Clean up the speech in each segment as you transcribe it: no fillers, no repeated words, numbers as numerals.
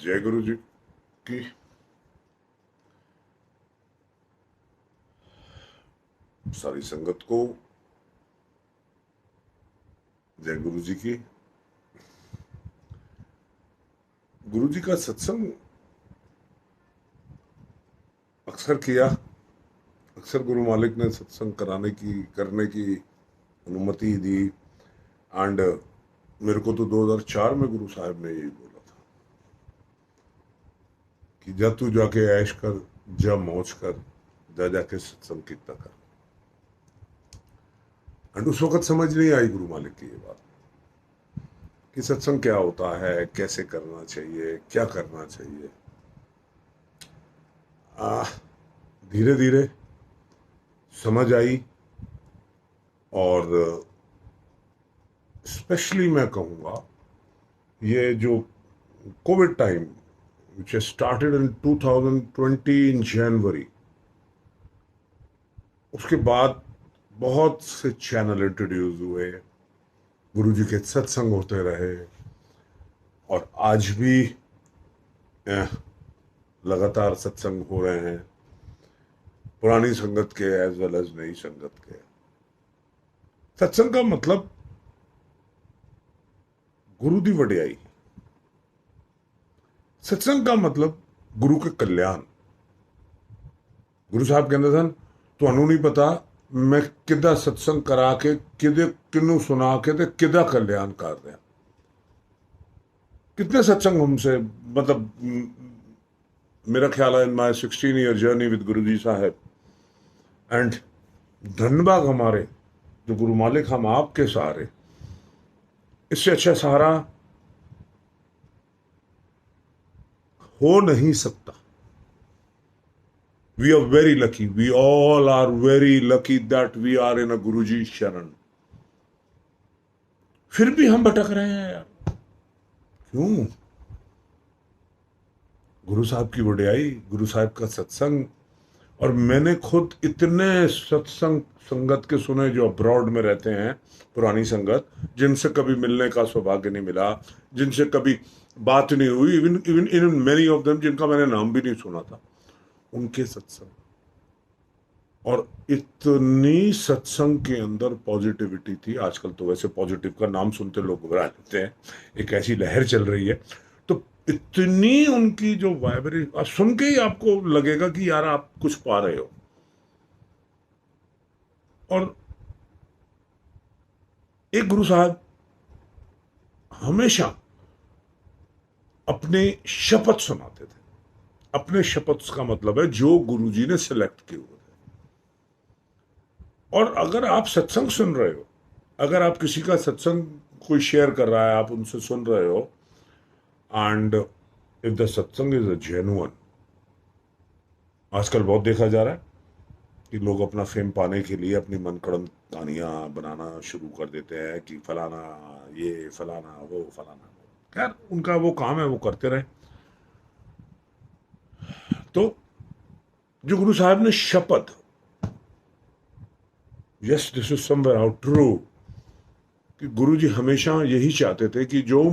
जय गुरु जी की। सारी संगत को जय गुरु जी की। गुरु जी का सत्संग अक्सर किया। अक्सर गुरु मालिक ने सत्संग करने की अनुमति दी। एंड मेरे को तो 2004 में गुरु साहब ने यही बोला था कि जा तू जाके ऐश कर, जा मौज कर, जा जाके सत्संग कितना कर। एंड उस वक्त समझ नहीं आई गुरु मालिक की ये बात कि सत्संग क्या होता है, कैसे करना चाहिए, क्या करना चाहिए। धीरे धीरे समझ आई। और स्पेशली मैं कहूँगा ये जो Covid time which has started in 2020 in January, उसके बाद बहुत से चैनल इंट्रोड्यूस हुए, गुरु जी के सत्संग होते रहे और आज भी लगातार सत्संग हो रहे हैं, पुरानी संगत के एज वेल एज नई संगत के। सत्संग का मतलब गुरु दी वडियाई, सत्संग का मतलब गुरु के कल्याण। गुरु साहब कहते सन ਤੁਹਾਨੂੰ नहीं पता मैं किदा सत्संग करा के किनू सुना के ते किदा कल्याण कर रहा। कितने सत्संग हमसे, मतलब मेरा ख्याल है इन माई 16-year जर्नी विद गुरु जी साहब एंड धन्यवाद हमारे जो गुरु मालिक हम आपके सहारे, इससे अच्छा सहारा हो नहीं सकता। We are very lucky. We all are very lucky that we are in a Guruji शरण। फिर भी हम भटक रहे हैं यार, क्यों? गुरु साहब की वडियाई, गुरु साहब का सत्संग। और मैंने खुद इतने सत्संग संगत के सुने जो अब्रॉड में रहते हैं, पुरानी संगत, जिनसे कभी मिलने का सौभाग्य नहीं मिला, जिनसे कभी बात नहीं हुई, even even even many of them जिनका मैंने नाम भी नहीं सुना था, उनके सत्संग। और इतनी सत्संग के अंदर पॉजिटिविटी थी। आजकल तो वैसे पॉजिटिव का नाम सुनते लोग घबरा जाते हैं, एक ऐसी लहर चल रही है। तो इतनी उनकी जो वाइब्रेशन सुन के ही आपको लगेगा कि यार आप कुछ पा रहे हो। और एक गुरु साहब हमेशा अपने शपथ सुनाते थे। अपने शपथ का मतलब है जो गुरुजी ने सिलेक्ट किए हुए थे। और अगर आप सत्संग सुन रहे हो, अगर आप किसी का सत्संग कोई शेयर कर रहा है, आप उनसे सुन रहे हो, एंड इफ द सत्संग इज अ जेन्युइन, आजकल बहुत देखा जा रहा है कि लोग अपना फेम पाने के लिए अपनी मनगढ़ंत कहानियां बनाना शुरू कर देते हैं कि फलाना ये, फलाना वो, फलाना वो। खैर उनका वो काम है, वो करते रहे। तो जो गुरु साहब ने शपथ, yes this is somewhere out true, कि गुरुजी हमेशा यही चाहते थे कि जो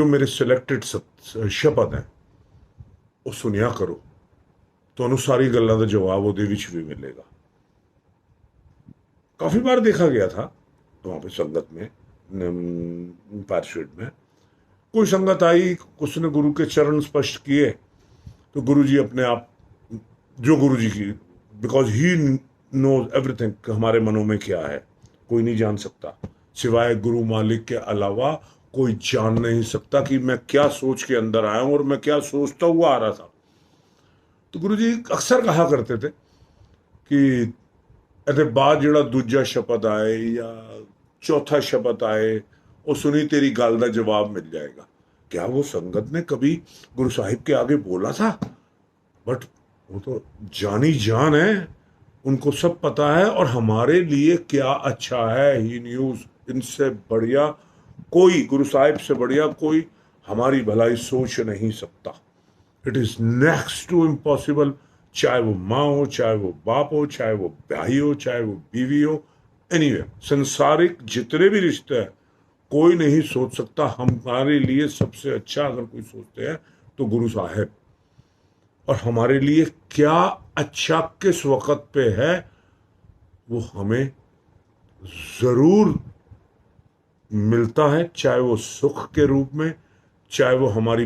मेरे सिलेक्टेड शपथ है वो सुनिया करो, तो सारी गल्लां दा जवाब ਉਹਦੇ ਵਿੱਚ भी मिलेगा। काफी बार देखा गया था तो वहां पे संगत में पार्शवेट में कोई संगत आई, उसने गुरु के चरण स्पष्ट किए, तो गुरु जी अपने आप, जो गुरु जी की, बिकॉज ही नोज एवरीथिंग, हमारे मनों में क्या है कोई नहीं जान सकता, सिवाय गुरु मालिक के अलावा कोई जान नहीं सकता कि मैं क्या सोच के अंदर आया हूं और मैं क्या सोचता हुआ आ रहा था। तो गुरु जी अक्सर कहा करते थे कि ਇਹਦੇ ਬਾਅਦ ਜਿਹੜਾ ਦੂਜਾ शब्द आए या चौथा शब्द आए वो सुनी तेरी गल का जवाब मिल जाएगा। क्या वो संगत ने कभी गुरु साहिब के आगे बोला था? बट वो तो जानी जान है, उनको सब पता है और हमारे लिए क्या अच्छा है ही न्यूज। इनसे बढ़िया कोई, गुरु साहिब से बढ़िया कोई हमारी भलाई सोच नहीं सकता। It is next to impossible, चाहे वो माँ हो, चाहे वो बाप हो, चाहे वो भाई हो, चाहे वो बीवी हो, एनीवे संसारिक जितने भी रिश्ते हैं कोई नहीं सोच सकता। हमारे लिए सबसे अच्छा अगर कोई सोचते हैं तो गुरु साहब, और हमारे लिए क्या अच्छा किस वक्त पे है वो हमें जरूर मिलता है, चाहे वो सुख के रूप में, चाहे वो हमारी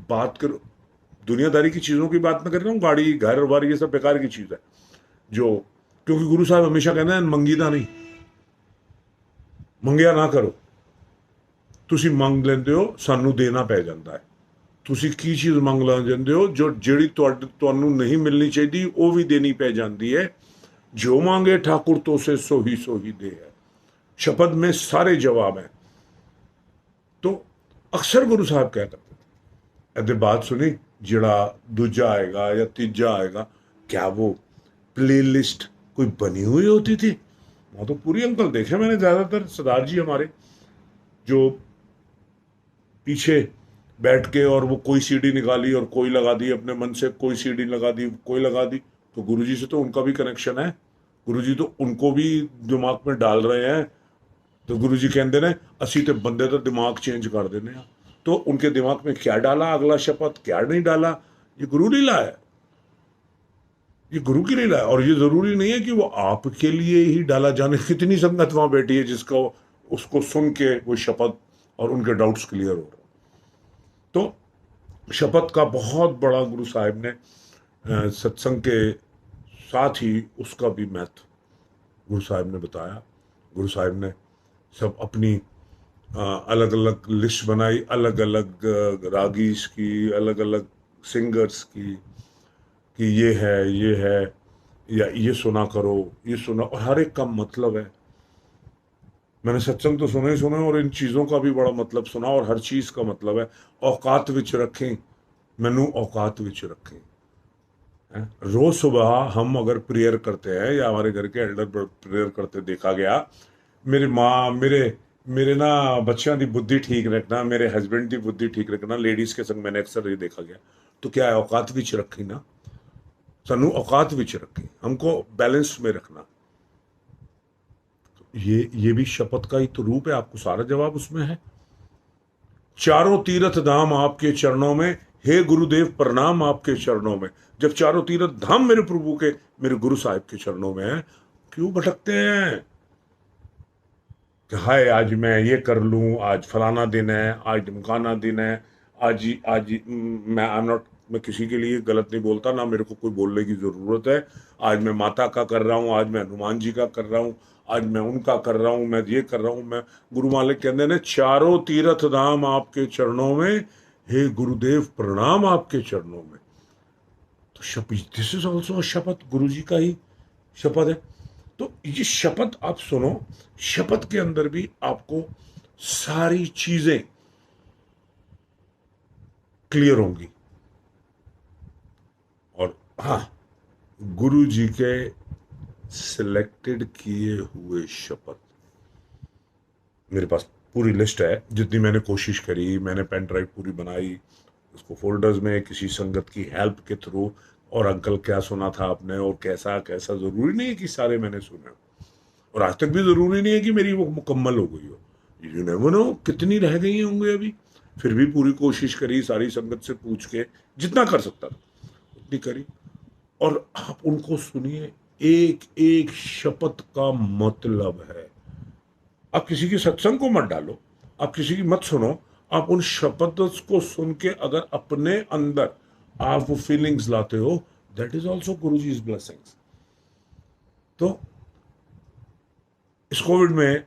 बात कर, दुनियादारी की चीजों की बात मैं कर रहा हूँ, गाड़ी घर वार ये सब बेकार की चीज है जो, क्योंकि गुरु साहब हमेशा कहते हैं मंगीदा नहीं, ਮੰਗਿਆ ਨਾ ਕਰੋ। ਤੁਸੀਂ ਮੰਗ ਲੈਂਦੇ ਹੋ, ਸਾਨੂੰ ਦੇਣਾ ਪੈ ਜਾਂਦਾ ਹੈ। ਤੁਸੀਂ ਕੀ ਚੀਜ਼ ਮੰਗ ਲਾ ਜਾਂਦੇ ਹੋ ਜੋ ਜਿਹੜੀ ਤੁਹਾਨੂੰ ਨਹੀਂ ਮਿਲਣੀ ਚਾਹੀਦੀ ਉਹ ਵੀ ਦੇਣੀ ਪੈ ਜਾਂਦੀ ਹੈ। ਜੋ मांगे ठाकुर तो से सो ही दे है। शपथ में सारे जवाब हैं। तो अक्सर गुरु साहब क्या करते थे, अरे बात सुनी, जड़ा दूजा आएगा या तीजा आएगा, क्या वो प्ले लिस्ट कोई बनी हुई होती थी? वहां तो पूरी अंकल देखे मैंने, ज्यादातर सरदार जी हमारे जो पीछे बैठ के और वो कोई सीडी निकाली और कोई लगा दी, अपने मन से कोई सीडी लगा दी, कोई लगा दी। तो गुरुजी से तो उनका भी कनेक्शन है, गुरुजी तो उनको भी दिमाग में डाल रहे हैं। तो गुरुजी कहते ने असी तो बंदे का दिमाग चेंज कर देने। तो उनके दिमाग में क्या डाला अगला शपथ, क्या नहीं डाला, ये गुरु लीला है, ये गुरु की लीला है। और ये जरूरी नहीं है कि वो आपके लिए ही डाला, जाने कितनी संगत वहां बैठी है जिसको उसको सुन के वो शपथ और उनके डाउट्स क्लियर हो रहे। तो शपथ का बहुत बड़ा गुरु साहिब ने सत्संग के साथ ही उसका भी महत्व गुरु साहिब ने बताया। गुरु साहिब ने सब अपनी अलग अलग लिस्ट बनाई, अलग अलग रागीस की, अलग अलग सिंगर्स की, कि ये है या ये सुना करो, ये सुना, और हर एक का मतलब है। मैंने सत्संग तो सुने ही सुने और इन चीज़ों का भी बड़ा मतलब सुना, और हर चीज़ का मतलब है। औकात विच रखें, मैनू औकात विच रखें। रोज सुबह हम अगर प्रेयर करते हैं या हमारे घर के एल्डर प्रेयर करते देखा गया, मेरी माँ मेरे मेरे ना बच्चों की बुद्धि ठीक रखना, मेरे हस्बैंड की बुद्धि ठीक रखना, लेडीज के संग मैंने अक्सर ये देखा गया। तो क्या है, औकात विच रखी ना, सानू औकात विच रखी, हमको बैलेंस में रखना। ये भी शपथ का ही तो रूप है, आपको सारा जवाब उसमें है। चारों तीर्थ धाम आपके चरणों में, हे गुरुदेव प्रणाम आपके चरणों में। जब चारों तीर्थ धाम मेरे प्रभु के, मेरे गुरु साहिब के चरणों में है, क्यों भटकते हैं कि हाय आज मैं ये कर लूं, आज फलाना दिन है, आज ढमकाना दिन है, आज मैं आई एम नॉट, मैं किसी के लिए गलत नहीं बोलता, ना मेरे को कोई बोलने की जरूरत है। आज मैं माता का कर रहा हूं, आज मैं हनुमान जी का कर रहा हूं, आज मैं उनका कर रहा हूं, मैं ये कर रहा हूं। मैं गुरु मालिक कहते हैं चारों तीर्थ धाम आपके चरणों में, हे गुरुदेव प्रणाम आपके चरणों में। तो शपथ, दिस इज ऑल्सो शपथ, गुरु जी का ही शपथ है। तो ये शपथ आप सुनो, शपथ के अंदर भी आपको सारी चीजें क्लियर होंगी। और हाँ, गुरु जी के सिलेक्टेड किए हुए शपथ मेरे पास पूरी लिस्ट है, जितनी मैंने कोशिश करी, मैंने पेन ड्राइव पूरी बनाई, उसको फोल्डर्स में किसी संगत की हेल्प के थ्रू, और अंकल क्या सुना था आपने और कैसा कैसा, जरूरी नहीं है कि सारे मैंने सुने, और आज तक भी जरूरी नहीं है कि मेरी वो मुकम्मल हो गई हो। यू नेवर नो कितनी रह गई होंगे अभी। फिर भी पूरी कोशिश करी, सारी संगत से पूछ के जितना कर सकता था उतनी करी। और आप उनको सुनिए, एक एक शपथ का मतलब है। आप किसी की सत्संग को मत डालो, आप किसी की मत सुनो, आप उन शपथ को सुन के अगर अपने अंदर आप वो फीलिंग्स लाते हो, that is also Guru ji blessings. तो इस कोविड में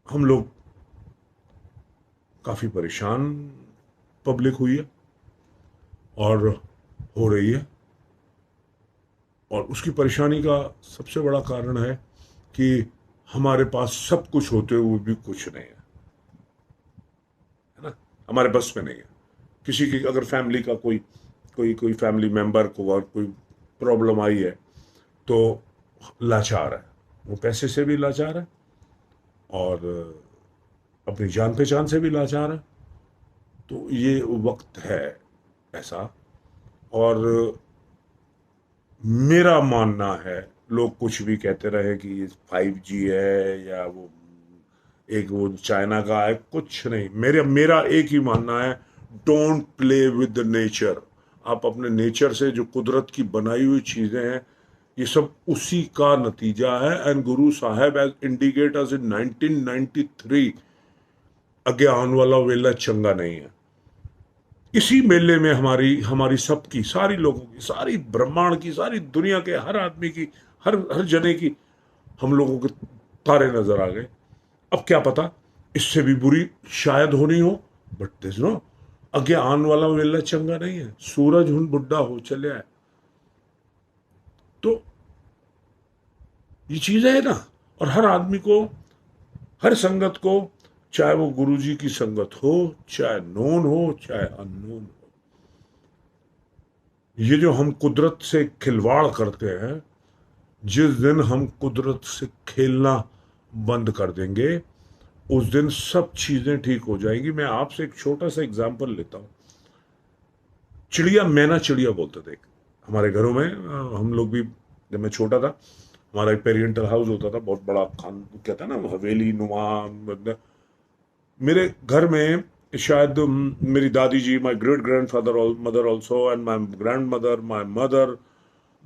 हम लोग काफी परेशान पब्लिक हुई है और हो रही है, और उसकी परेशानी का सबसे बड़ा कारण है कि हमारे पास सब कुछ होते हुए भी कुछ नहीं है ना, हमारे बस में नहीं है। किसी की अगर फैमिली का कोई फैमिली मेंबर को और कोई प्रॉब्लम आई है तो लाचार है, वो पैसे से भी लाचार है और अपनी जान पहचान से भी लाचार है। तो ये वक्त है ऐसा, और मेरा मानना है लोग कुछ भी कहते रहे कि 5G है या वो चाइना का है, कुछ नहीं। मेरा एक ही मानना है, don't play with the nature. आप अपने नेचर से, जो कुदरत की बनाई हुई चीजें हैं, ये सब उसी का नतीजा है। एंड गुरु साहब एज इंडिकेट अस इन 1993, अगे आने वाला वेला चंगा नहीं है। इसी मेले में हमारी हमारी सबकी, सारी लोगों की, सारी ब्रह्मांड की, सारी दुनिया के हर आदमी की, हर हर जने की, हम लोगों के तारे नजर आ गए। अब क्या पता, इससे भी बुरी शायद होनी हो, बट दिस नो, अगे आने वाला वेला चंगा नहीं है। सूरज हुन बुढ़ा हो चलिया है। तो ये चीजें है ना। और हर आदमी को, हर संगत को, चाहे वो गुरुजी की संगत हो, चाहे नोन हो, चाहे अननोन हो, ये जो हम कुदरत से खिलवाड़ करते हैं, जिस दिन हम कुदरत से खेलना बंद कर देंगे, उस दिन सब चीजें ठीक हो जाएंगी। मैं आपसे एक छोटा सा एग्जांपल लेता हूं। चिड़िया, मैना चिड़िया बोलते थे हमारे घरों में। हम लोग भी, जब मैं छोटा था, हमारा एक पेरेंटल हाउस होता था, बहुत बड़ा खान, कहता है ना, हवेली नुमा। मेरे घर में शायद मेरी दादी जी, my great grandfather mother also, and my grand mother, my mother,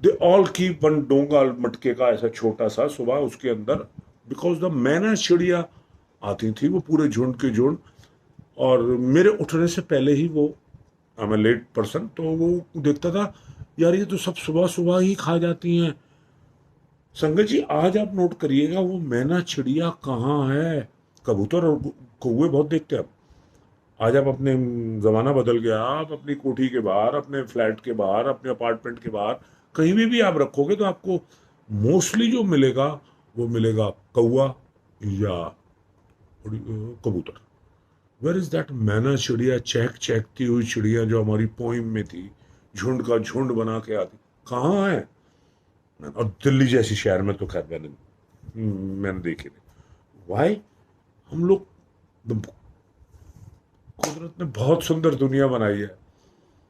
they all keep one डोंगा मटके का ऐसा छोटा सा सुबह, उसके अंदर, बिकॉज द मैना चिड़िया आती थी, वो पूरे झुंड के झुंड। और मेरे उठने से पहले ही वो, आई एम लेट पर्सन, तो वो देखता था, यार ये तो सब सुबह सुबह ही खा जाती हैं। संगत जी, आज आप नोट करिएगा, वो मैना चिड़िया कहाँ है। कबूतर और कौवे बहुत देखते हैं अब। आज आप अपने, जमाना बदल गया, आप अपनी कोठी के बाहर, अपने फ्लैट के बाहर, अपने अपार्टमेंट के बाहर, कहीं भी आप रखोगे तो आपको मोस्टली जो मिलेगा, वो मिलेगा कौवा या कबूतर। वेयर इज दैट मैना चिड़िया, चहकती हुई चिड़िया जो हमारी पोइम में थी, झुंड का झुंड बना के आती, कहाँ है। और दिल्ली जैसी शहर में तो खैर मैंने देखी नहीं। वाई, हम लोग, कुदरत ने बहुत सुंदर दुनिया बनाई है,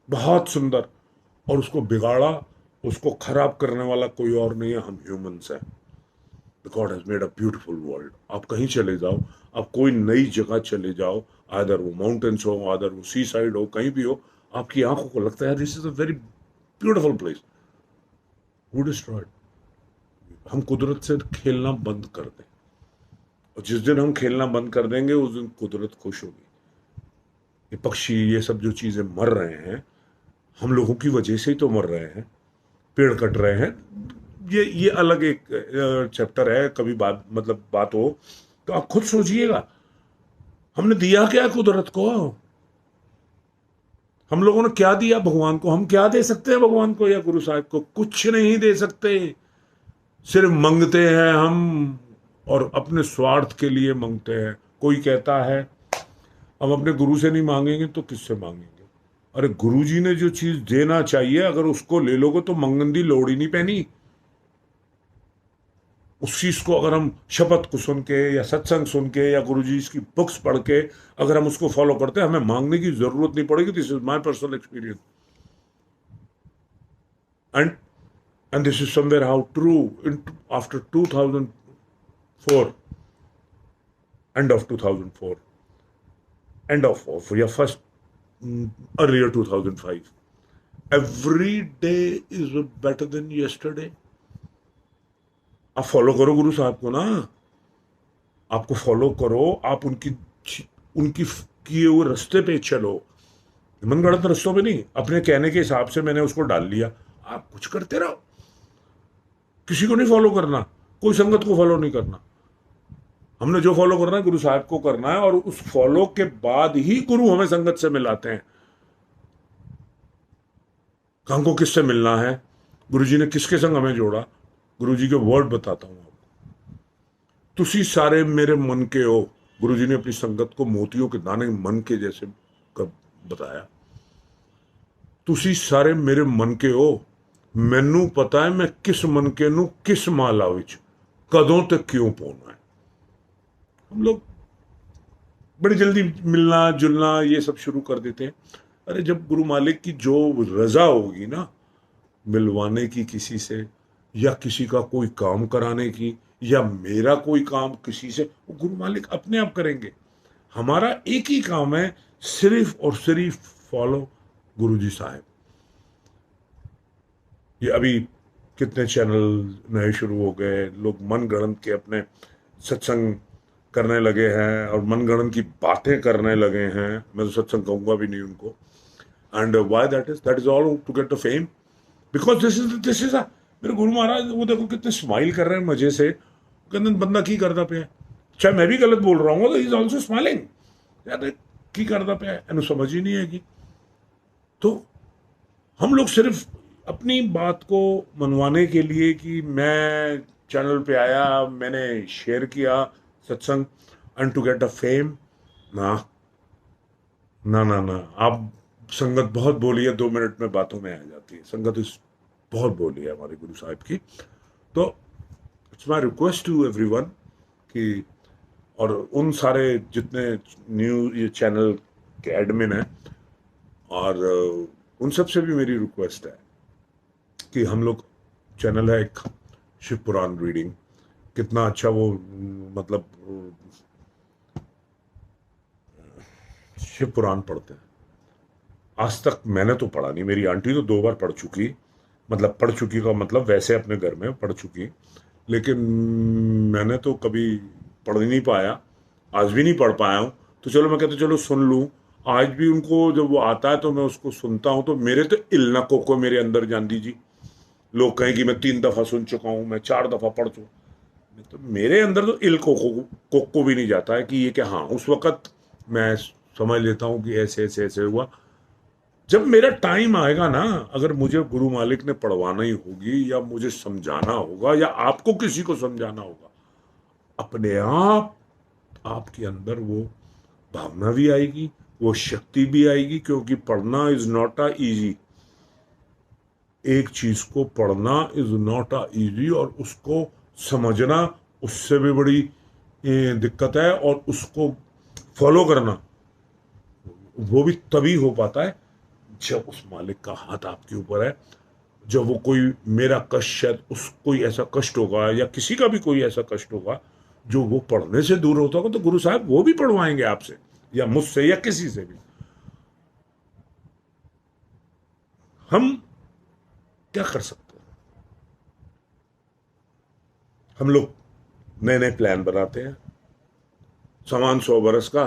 बहुत सुंदर, और उसको बिगाड़ा, उसको खराब करने वाला कोई और नहीं है, हम ह्यूमंस हैं। God has made a beautiful world. आप कहीं चले जाओ, आप कोई नई जगह चले जाओ, आदर वो माउंटेन्स हो, आदर वो सी साइड हो, कहीं भी हो, आपकी आंखों को लगता है this is a very beautiful place. Who destroyed? हम कुदरत से खेलना बंद कर दें, और जिस दिन हम खेलना बंद कर देंगे, उस दिन कुदरत खुश होगी। ये पक्षी, ये सब जो चीजें मर रहे हैं, हम लोगों की वजह से ही तो मर रहे हैं। पेड़ कट रहे हैं, ये अलग एक चैप्टर है, कभी बात हो तो आप खुद सोचिएगा, हमने दिया क्या कुदरत को? हम लोगों ने क्या दिया भगवान को? हम क्या दे सकते हैं भगवान को या गुरु साहब को? कुछ नहीं दे सकते। सिर्फ मांगते हैं हम, और अपने स्वार्थ के लिए मांगते हैं। कोई कहता है हम अपने गुरु से नहीं मांगेंगे तो किससे मांगेंगे? अरे गुरु जी ने जो चीज देना चाहिए, अगर उसको ले लोगे तो मंगन दी लोड़ ही नहीं पैनी। उस चीज को अगर हम शपथ को सुन के, या सत्संग सुन के, या गुरु जी की बुक्स पढ़ के अगर हम उसको फॉलो करते हैं, हमें मांगने की जरूरत नहीं पड़ेगी। This is my personal experience, and and this is somewhere how true in after 2004, end of 2004, end of your first earlier 2005. Every day is better than yesterday. आप फॉलो करो गुरु साहब को ना, आपको फॉलो करो, आप उनकी किए हुए रास्ते पे चलो, मनगढ़ंत रास्तों पे नहीं। अपने कहने के हिसाब से मैंने उसको डाल लिया, आप कुछ करते रहो। किसी को नहीं फॉलो करना, कोई संगत को फॉलो नहीं करना। हमने जो फॉलो करना है, गुरु साहब को करना है, और उस फॉलो के बाद ही गुरु हमें संगत से मिलाते हैं। हमको किससे मिलना है, गुरु जी ने किसके संग हमें जोड़ा, गुरु जी के वर्ड बताता हूं आपको। तुसी सारे मेरे मन के हो। गुरु जी ने अपनी संगत को मोतियों के दाने मन के जैसे बताया। तुसी सारे मेरे मन के हो, मैनू पता है मैं किस मन के नू किस माला विच कदों तक क्यों पहुंचना है। हम लोग बड़ी जल्दी मिलना जुलना ये सब शुरू कर देते हैं। अरे जब गुरु मालिक की जो रजा होगी ना, मिलवाने की किसी से, या किसी का कोई काम कराने की, या मेरा कोई काम किसी से, वो गुरु मालिक अपने आप करेंगे। हमारा एक ही काम है, सिर्फ और सिर्फ फॉलो गुरु जी साहब। ये अभी कितने चैनल नए शुरू हो गए, लोग मनगढ़ंत के अपने सत्संग करने लगे हैं और मनगढ़ंत की बातें करने लगे हैं। मैं तो सत्संग कहूंगा भी नहीं उनको। And why that is all to get the fame, because this is मेरे गुरु महाराज वो देखो कितने स्माइल कर रहे हैं मजे से, कहते बंदा की करता पे, चाहे मैं भी गलत बोल रहा हूँ तो ही इज ऑल्सो स्माइलिंग, यार की करता पे एनु समझ ही नहीं आएगी। तो हम लोग सिर्फ अपनी बात को मनवाने के लिए कि मैं चैनल पे आया, मैंने शेयर किया सत्संग, and to get a fame, ना ना ना ना। आप संगत बहुत बोली है, 2 मिनट में बातों में आ जाती है संगत, इस बहुत बोली है हमारे गुरु साहिब की। तो it's my request to everyone कि, और उन सारे जितने न्यू ये चैनल के एडमिन हैं, और उन सब से भी मेरी रिक्वेस्ट है कि हम लोग, चैनल है एक शिव पुराण रीडिंग, कितना अच्छा वो, मतलब शिव पुराण पढ़ते हैं। आज तक मैंने तो पढ़ा नहीं, मेरी आंटी तो 2 बार पढ़ चुकी, मतलब पढ़ चुकी का मतलब वैसे अपने घर में पढ़ चुकी, लेकिन मैंने तो कभी पढ़ नहीं पाया, आज भी नहीं पढ़ पाया हूँ। तो चलो मैं कहता चलो सुन लूँ। आज भी उनको जब वो आता है तो मैं उसको सुनता हूँ, तो मेरे तो इल्ना को मेरे अंदर जान दीजिए। लोग कहें कि मैं 3 दफ़ा सुन चुका हूँ, मैं 4 दफ़ा पढ़ चुका, तो मेरे अंदर तो इल को भी नहीं जाता है कि ये क्या। हाँ, उस वक़्त मैं समझ लेता हूँ कि ऐसे ऐसे ऐसे हुआ। जब मेरा टाइम आएगा ना, अगर मुझे गुरु मालिक ने पढ़वाना ही होगी, या मुझे समझाना होगा, या आपको किसी को समझाना होगा, अपने आप आपके अंदर वो भावना भी आएगी, वो शक्ति भी आएगी, क्योंकि पढ़ना इज नॉट अ इजी। एक चीज को पढ़ना इज नॉट अ इजी, और उसको समझना उससे भी बड़ी दिक्कत है, और उसको फॉलो करना वो भी तभी हो पाता है जब उस मालिक का हाथ आपके ऊपर है। जब वो कोई मेरा कष्ट, शायद उस कोई ऐसा कष्ट होगा, या किसी का भी कोई ऐसा कष्ट होगा जो वो पढ़ने से दूर होता होगा, तो गुरु साहब वो भी पढ़वाएंगे आपसे, या मुझसे, या किसी से भी। हम क्या कर सकते हैं? हम लोग नए नए प्लान बनाते हैं, सामान 100 बरस का,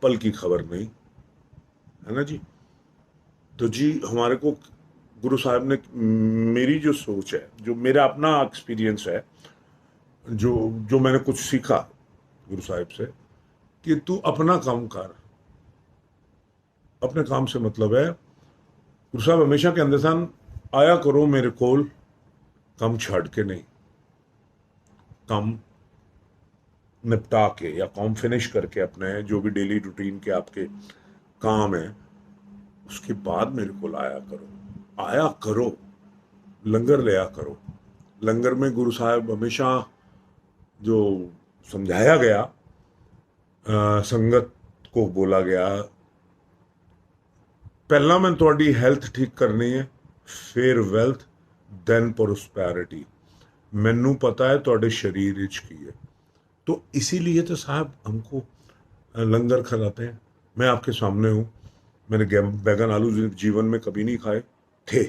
पल की खबर नहीं, है ना जी। तो जी हमारे को गुरु साहब ने, मेरी जो सोच है, जो मेरा अपना एक्सपीरियंस है, जो जो मैंने कुछ सीखा गुरु साहिब से, कि तू अपना काम कर, अपने काम से मतलब है। गुरु साहब हमेशा कहते सन, आया करो मेरे कोल काम छड़ के नहीं, काम निपटा के या काम फिनिश करके, अपने जो भी डेली रूटीन के आपके काम है, उसके बाद मेरे को आया करो। आया करो, लंगर लिया करो। लंगर में गुरु साहब हमेशा जो समझाया गया, संगत को बोला गया, पहला मैं थोड़ी हेल्थ ठीक करनी है, फिर वेल्थ, देन प्रोस्पैरिटी। मैनू पता है थोड़े शरीर विच की है, तो इसीलिए तो साहब हमको लंगर खिलाते हैं। मैं आपके सामने हूँ, मैंने बैगन आलू जीवन में कभी नहीं खाए थे।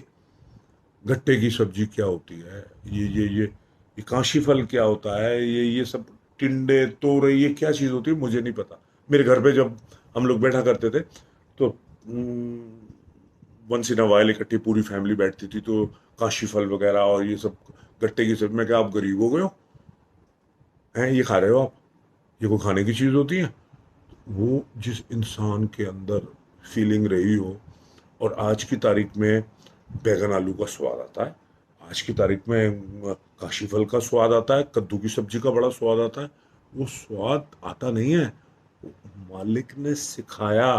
गट्टे की सब्जी क्या होती है, ये काशी फल क्या होता है, ये सब टिंडे तोरई, ये क्या चीज़ होती है मुझे नहीं पता। मेरे घर पे जब हम लोग बैठा करते थे, तो वंस इन अ वाइल इकट्ठी पूरी फैमिली बैठती थी, तो काशी फल वगैरह और ये सब गट्टे की सब्जी। मैं क्या, आप गरीब हो गए हो हैं, ये खा रहे हो आप, ये कोई खाने की चीज़ होती है? वो जिस इंसान के अंदर फीलिंग रही हो, और आज की तारीख में बैगन आलू का स्वाद आता है, आज की तारीख में काशी फल का स्वाद आता है, कद्दू की सब्जी का बड़ा स्वाद आता है, वो स्वाद आता नहीं है। मालिक ने सिखाया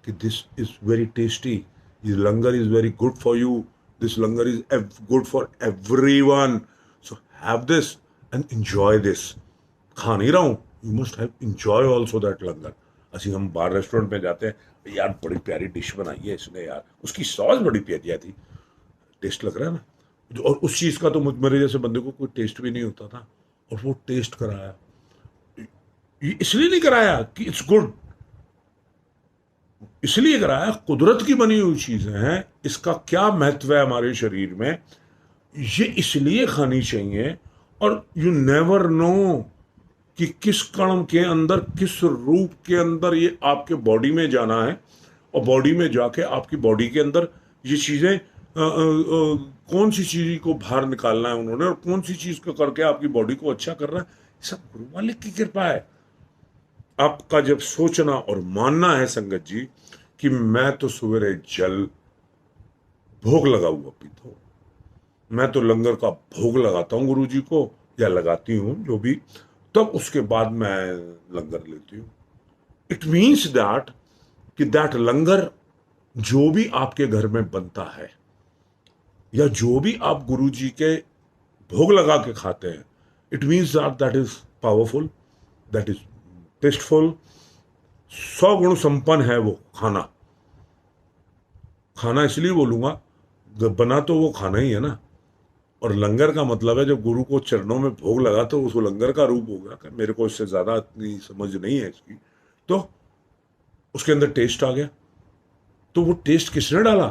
कि दिस इज वेरी टेस्टी, ये langar is very good for you, this langar is good for everyone, so have this and enjoy this. खा नहीं रहा हूँ, you must have enjoy also that langar. असी हम बार रेस्टोरेंट में जाते हैं, यार बड़ी प्यारी डिश बनाई है इसने, यार उसकी सॉस बड़ी प्यारी थी, टेस्ट लग रहा है ना, और उस चीज़ का तो मुझ मेरे जैसे बंदे को कोई टेस्ट भी नहीं होता था, और वो टेस्ट कराया। ये इसलिए नहीं कराया कि इट्स गुड, इसलिए कराया कुदरत की बनी हुई चीजें हैं, इसका क्या महत्व है हमारे शरीर में, ये इसलिए खानी चाहिए। और यू नेवर नो कि किस कण के अंदर, किस रूप के अंदर ये आपके बॉडी में जाना है, और बॉडी में जाके आपकी बॉडी के अंदर ये चीजें कौन सी चीज को बाहर निकालना है उन्होंने, और कौन सी चीज को करके आपकी बॉडी को अच्छा कर रहा है, सब गुरु मालिक की कृपा है। आपका जब सोचना और मानना है संगत जी कि मैं तो सवेरे जल भोग लगा हुआ पीता हूं, मैं तो लंगर का भोग लगाता हूं गुरु जी को, या लगाती हूं जो भी, तब उसके बाद मैं लंगर लेती हूं। इट मीन्स दैट कि दैट लंगर जो भी आपके घर में बनता है, या जो भी आप गुरु जी के भोग लगा के खाते हैं, it means that that is powerful, that is tasteful, 100 गुण संपन्न है वो खाना। खाना इसलिए बोलूंगा, बना तो वो खाना ही है ना। और लंगर का मतलब है जब गुरु को चरणों में भोग लगा तो उस लंगर का रूप हो गया। मेरे को इससे ज्यादा इतनी समझ नहीं है इसकी, तो उसके अंदर टेस्ट आ गया। तो वो टेस्ट किसने डाला?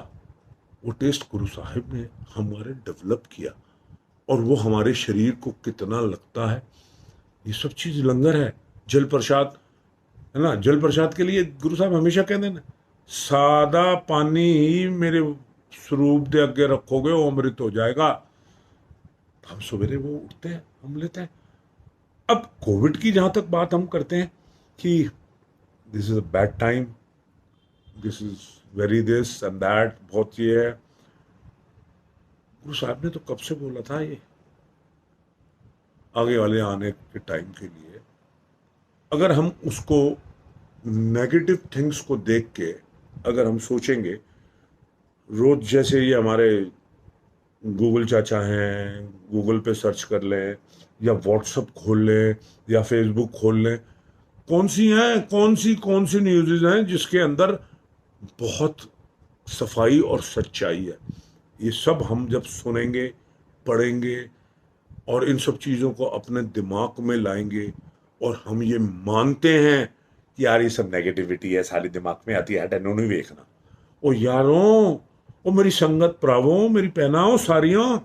वो टेस्ट गुरु साहिब ने हमारे डेवलप किया, और वो हमारे शरीर को कितना लगता है, ये सब चीज लंगर है। जल प्रसाद है ना, जल प्रसाद के लिए गुरु साहब हमेशा कहते हैं ना, सादा पानी ही मेरे स्वरूप दे अगे रखोगे वो अमृत हो जाएगा। हम सवेरे वो उठते हैं, हम लेते हैं। अब कोविड की जहां तक बात हम करते हैं कि this is a bad time, this is very this and that, बहुत ये है। गुरु साहब ने तो कब से बोला था ये आगे वाले आने के टाइम के लिए। अगर हम उसको नेगेटिव थिंग्स को देख के अगर हम सोचेंगे, रोज जैसे ये हमारे गूगल चाचा हैं, गूगल पे सर्च कर लें, या व्हाट्सअप खोल लें, या फेसबुक खोल लें, कौन सी न्यूज़ हैं जिसके अंदर बहुत सफाई और सच्चाई है। ये सब हम जब सुनेंगे, पढ़ेंगे, और इन सब चीज़ों को अपने दिमाग में लाएंगे, और हम ये मानते हैं कि यार ये सब नेगेटिविटी है सारी दिमाग में आती है, टेनो नहीं देखना। ओ यारों, ओ मेरी संगत प्रावो, मेरी पहनाओ सारियों,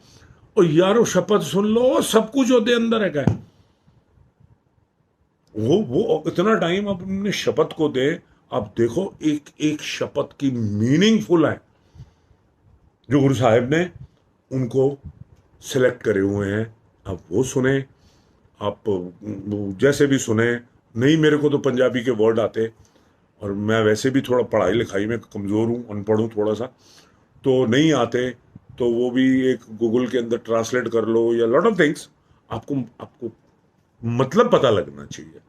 ओ यारो शपथ सुन लो, सब कुछ होते अंदर है क्या। वो इतना टाइम अपने शपथ को दे। आप देखो एक एक शपथ की मीनिंगफुल है जो गुरु साहिब ने उनको सिलेक्ट करे हुए हैं। आप वो सुने, आप जैसे भी सुने। नहीं, मेरे को तो पंजाबी के वर्ड आते, और मैं वैसे भी थोड़ा पढ़ाई लिखाई में कमज़ोर हूँ, अनपढ़ हूँ थोड़ा सा, तो नहीं आते, तो वो भी एक गूगल के अंदर ट्रांसलेट कर लो, या लॉट ऑफ थिंग्स। आपको आपको मतलब पता लगना चाहिए,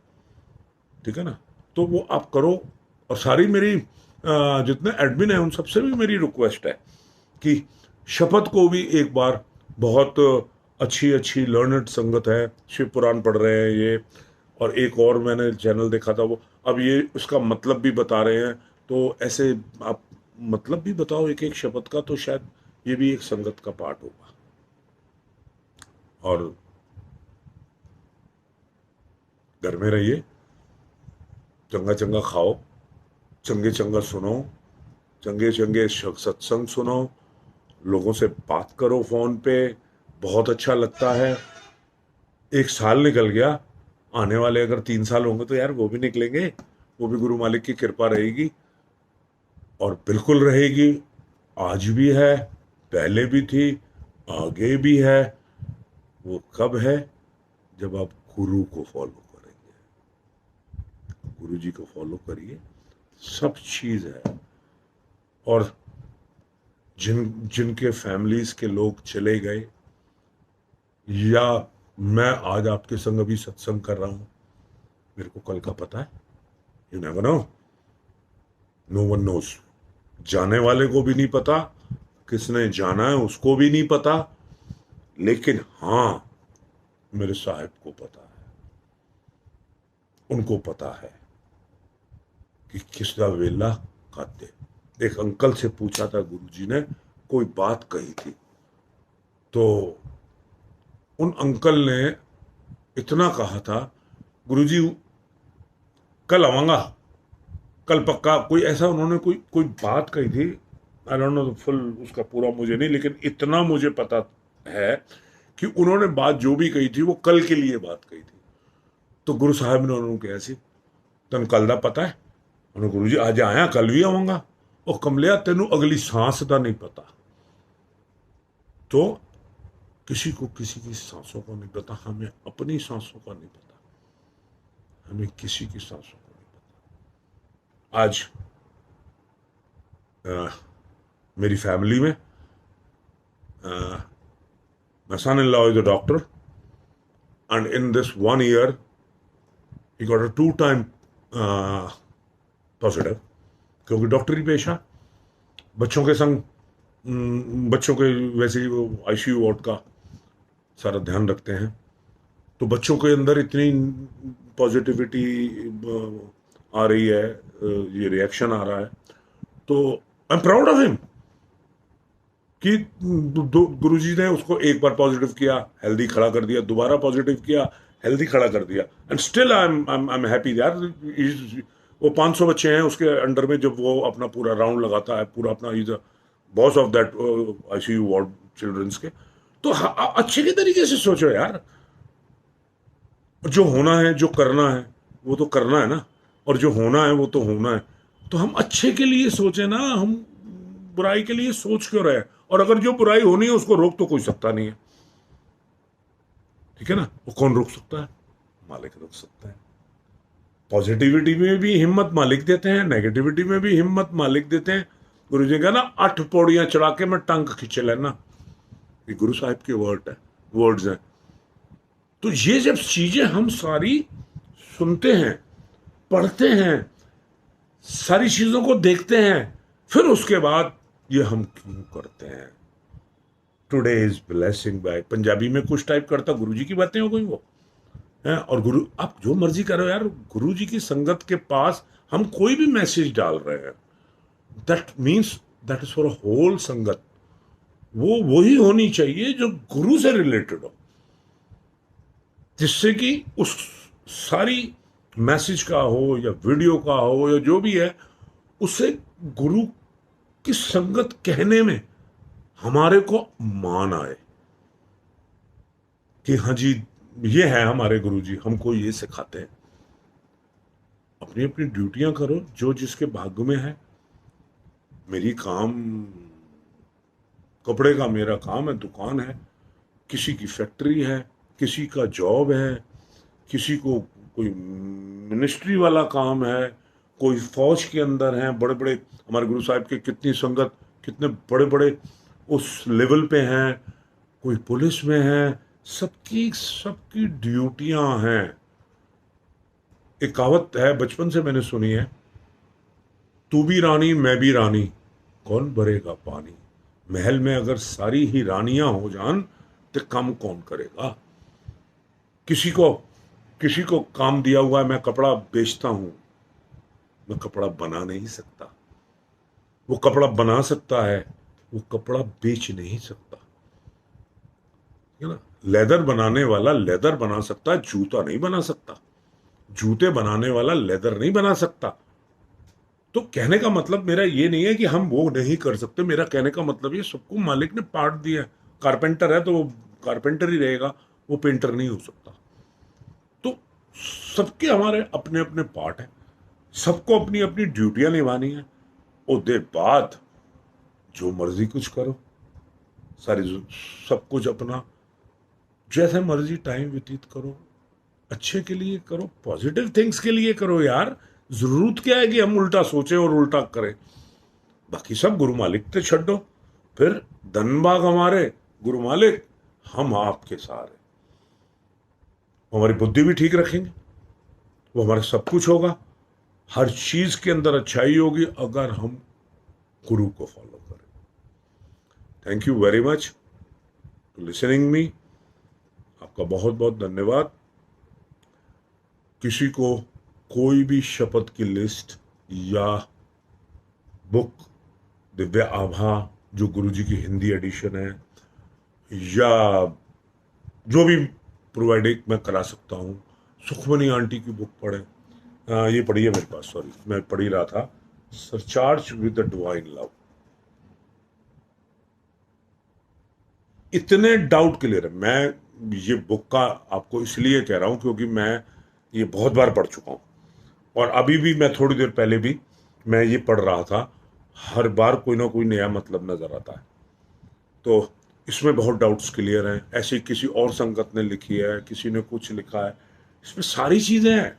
ठीक है ना। तो वो आप करो। और सारी मेरी जितने एडमिन है उन सबसे भी मेरी रिक्वेस्ट है कि शपथ को भी एक बार, बहुत अच्छी अच्छी लर्नड संगत है, शिव पुराण पढ़ रहे हैं ये, और एक और मैंने चैनल देखा था वो, अब ये उसका मतलब भी बता रहे हैं। तो ऐसे आप मतलब भी बताओ एक एक शब्द का, तो शायद ये भी एक संगत का पार्ट होगा। और घर में रहिए, चंगा चंगा खाओ, चंगे चंगा सुनो, चंगे चंगे सत्संग सुनो, लोगों से बात करो फोन पे, बहुत अच्छा लगता है। एक साल निकल गया, आने वाले अगर 3 साल होंगे तो यार वो भी निकलेंगे, वो भी गुरु मालिक की कृपा रहेगी, और बिल्कुल रहेगी। आज भी है, पहले भी थी, आगे भी है। वो कब है? जब आप गुरु को फॉलो करेंगे। गुरु जी को फॉलो करिए, सब चीज है। और जिनके फैमिलीज के लोग चले गए, या मैं आज आपके संग अभी सत्संग कर रहा हूं, मेरे को कल का पता है? You never know, no one knows. जाने वाले को भी नहीं पता, किसने जाना है उसको भी नहीं पता, लेकिन हाँ, मेरे साहब को पता है, उनको पता है कि किसका वेला खाते। एक अंकल से पूछा था गुरुजी ने, कोई बात कही थी, तो उन अंकल ने इतना कहा था, गुरुजी कल आऊंगा, कल पक्का, कोई ऐसा उन्होंने कोई कोई बात कही थी। आई डोंट नो फुल उसका पूरा मुझे नहीं, लेकिन इतना मुझे पता है कि उन्होंने बात जो भी कही थी वो कल के लिए बात कही थी। तो गुरु साहब ने उन्होंने कहा सी तेन कल का पता है? उन्होंने गुरु जी आज आया कल भी आवांगा। ਉਹ कमलिया तेनू अगली सांस का नहीं पता। तो किसी को किसी की सांसों का नहीं पता, हमें अपनी सांसों का नहीं पता, हमें किसी की सांसों का नहीं पता। आज मेरी फैमिली में my son-in-law is a doctor, and in this 1 year he got a 2 time positive, क्योंकि डॉक्टरी पेशा, बच्चों के संग बच्चों के वैसे ही वो आईसीयू वार्ड का सारा ध्यान रखते हैं, तो बच्चों के अंदर इतनी पॉजिटिविटी आ रही है, ये रिएक्शन आ रहा है, तो I am proud of him कि गुरुजी ने उसको एक बार पॉजिटिव किया, हेल्दी खड़ा कर दिया, दोबारा पॉजिटिव किया, हेल्दी खड़ा कर दिया, and still I am happy यार। वो 500 बच्चे हैं उसके अंडर में, जब वो अपना पूरा राउंड लगाता है, पूरा अपना is boss of that ICU ward childrens के। तो अच्छे के तरीके से सोचो यार, जो होना है जो करना है वो तो करना है ना, और जो होना है वो तो होना है। तो हम अच्छे के लिए सोचे ना, हम बुराई के लिए सोच क्यों रहे? और अगर जो बुराई होनी है उसको रोक तो कोई सकता नहीं है, ठीक है ना? वो कौन रोक सकता है? मालिक रोक सकता है। पॉजिटिविटी में भी हिम्मत मालिक देते हैं, नेगेटिविटी में भी हिम्मत मालिक देते हैं। गुरु जी का ना 8 पौड़ियां चढ़ा के मैं टंग खींचे लेना, ये गुरु साहिब के वर्ड्स हैं। तो ये जब चीजें हम सारी सुनते हैं, पढ़ते हैं, सारी चीजों को देखते हैं, फिर उसके बाद ये हम क्यों करते हैं? Today is blessing by, Punjabi में कुछ टाइप करता, गुरु जी की बातें हो गई वो है। और गुरु आप जो मर्जी करो यार, गुरु जी की संगत के पास हम कोई भी मैसेज डाल रहे हैं, that means that is for whole संगत। वो वही होनी चाहिए जो गुरु से रिलेटेड हो, जिससे कि उस सारी मैसेज का हो या वीडियो का हो या जो भी है, उससे गुरु की संगत कहने में हमारे को मान आए कि हाँ जी ये है हमारे गुरु जी, हमको ये सिखाते हैं। अपनी अपनी ड्यूटियां करो, जो जिसके भाग्य में है। मेरी काम कपड़े का, मेरा काम है, दुकान है, किसी की फैक्ट्री है, किसी का जॉब है, किसी को कोई मिनिस्ट्री वाला काम है, कोई फौज के अंदर है, बड़े बड़े हमारे गुरु साहिब के कितनी संगत, कितने बड़े बड़े उस लेवल पे हैं, कोई पुलिस में है, सबकी सबकी ड्यूटियां हैं। एक कहावत है, बचपन से मैंने सुनी है, तू भी रानी मैं भी रानी, कौन भरेगा पानी। महल में अगर सारी ही रानियां हो जान तो काम कौन करेगा? किसी को काम दिया हुआ है, मैं कपड़ा बेचता हूं, मैं कपड़ा बना नहीं सकता। वो कपड़ा बना सकता है, वो कपड़ा बेच नहीं सकता, है ना? लेदर बनाने वाला लेदर बना सकता है, जूता नहीं बना सकता। जूते बनाने वाला लेदर नहीं बना सकता। तो कहने का मतलब मेरा ये नहीं है कि हम वो नहीं कर सकते, मेरा कहने का मतलब ये सबको मालिक ने पार्ट दिया है। कारपेंटर है तो वो कारपेंटर ही रहेगा, वो पेंटर नहीं हो सकता। तो सबके हमारे अपने अपने पार्ट हैं, सबको अपनी अपनी ड्यूटियां निभानी है। उसके बाद जो मर्जी कुछ करो, सारी सब कुछ अपना जैसे मर्जी टाइम व्यतीत करो, अच्छे के लिए करो, पॉजिटिव थिंग्स के लिए करो यार। जरूरत क्या है कि हम उल्टा सोचें और उल्टा करें? बाकी सब गुरु मालिक पे छड़ दो, फिर धनबाग हमारे गुरु मालिक, हम आपके सहारे। वो हमारी बुद्धि भी ठीक रखेंगे, वो हमारा सब कुछ होगा, हर चीज के अंदर अच्छाई होगी अगर हम गुरु को फॉलो करें। Thank you very much to listening me. आपका बहुत बहुत धन्यवाद। किसी को कोई भी शपथ की लिस्ट या बुक दिव्य आभा जो गुरुजी की हिंदी एडिशन है, या जो भी प्रोवाइडिंग मैं करा सकता हूँ। सुखमनी आंटी की बुक पढ़ें, ये पढ़ी है मेरे पास, सॉरी मैं पढ़ ही रहा था, surcharge with the divine love. इतने डाउट क्लियर है। मैं ये बुक का आपको इसलिए कह रहा हूं क्योंकि मैं ये बहुत बार पढ़ चुका हूं, और अभी भी मैं थोड़ी देर पहले भी मैं ये पढ़ रहा था। हर बार कोई ना कोई नया मतलब नजर आता है। तो इसमें बहुत डाउट्स क्लियर हैं। ऐसे किसी और संगत ने लिखी है, किसी ने कुछ लिखा है, इसमें सारी चीजें हैं।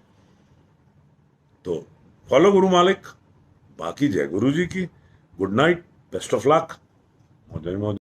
तो फॉलो गुरु मालिक, बाकी जय गुरु जी की। Good night, best of luck. मौज ही मौज।